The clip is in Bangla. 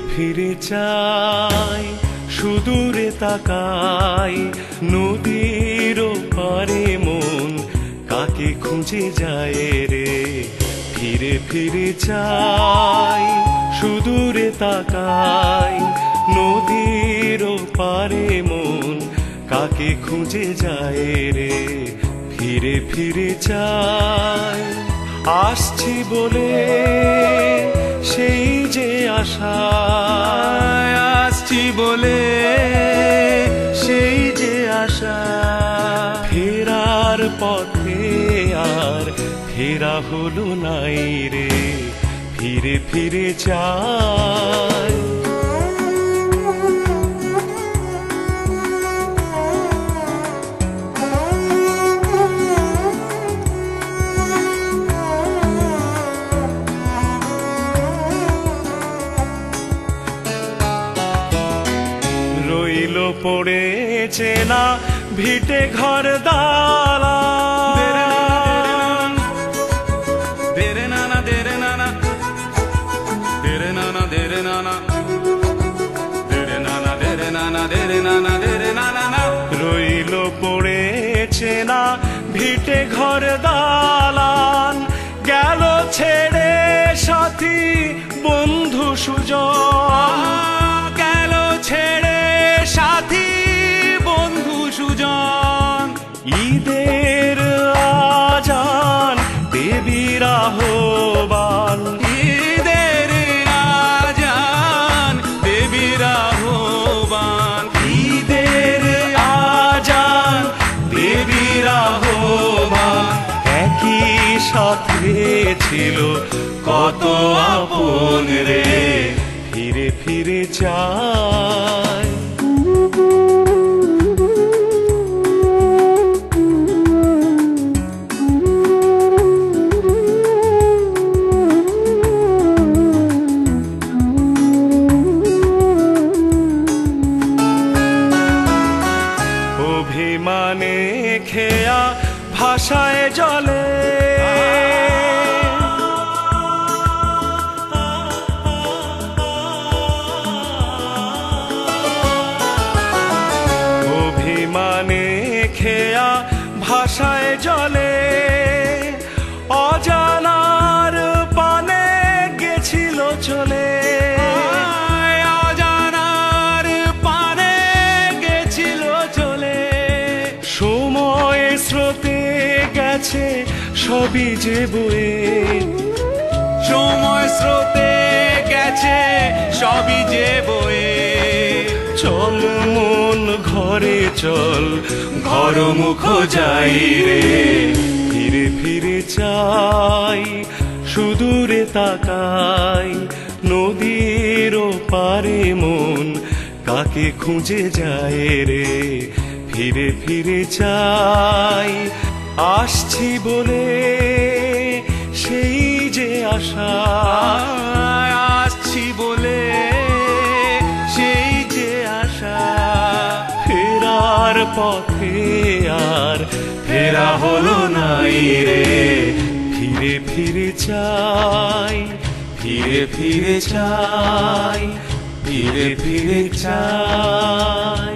ফিরে চাই সুদূরে তাকাই নদীর পারে মন কাকে খুঁজে যায় রে ফিরে ফিরে চাই সুদূরে তাকাই নদীর পারে মন কাকে খুঁজে যায় রে ফিরে ফিরে চাই আসছি বলে সেই যে আশা আসছি বলে সেই যে আশা ফেরার পথে আর ফেরা হলো নাই রে ফিরে ফিরে চাই রইল পড়েছে না ভিটে ঘর দালান দেরে নানা দেরে নানা দেরে নানা দেরে নানা দেরে নানা দেরে নানা দেরে নানা দেরে নানা রইল পড়েছে না ভিটে ঘর দালান গেল ছেড়ে সাথী বন্ধু সুজন গেল ছেড়ে সাথী বন্ধু সুজন ঈদের আজান দেবীর আহ্বান ঈদের আজান দেবীর আহ্বান ঈদের আজান দেবীর আহ্বান একই সাথে ছিল কত আপন রে ফিরে ফিরে চাই অভিমানে খেয়া ভাষায় জলে অভিমানে খেয়া ভাষায় জলে অজানার পানে গেছিল চলে অজানার পানে গেছিল চলে সময় স্রোতে গেছে সবই যে বয়ে সময় স্রোতে গেছে সবই যে বয়ে চল মন ঘরে চল ঘর মুখ যাই রে ফিরে ফিরে চাই সুদূরে তাকাই নদীর পারে মন কাকে খুঁজে যায় রে ফিরে ফিরে চাই আসছি বলে সেই যে আশা আসছি বলে সেই যে আশা ফেরার পথে আর ফেরা হলো নাই রে ফিরে ফিরে চাই ফিরে ফিরে চাই ফিরে ফিরে চাই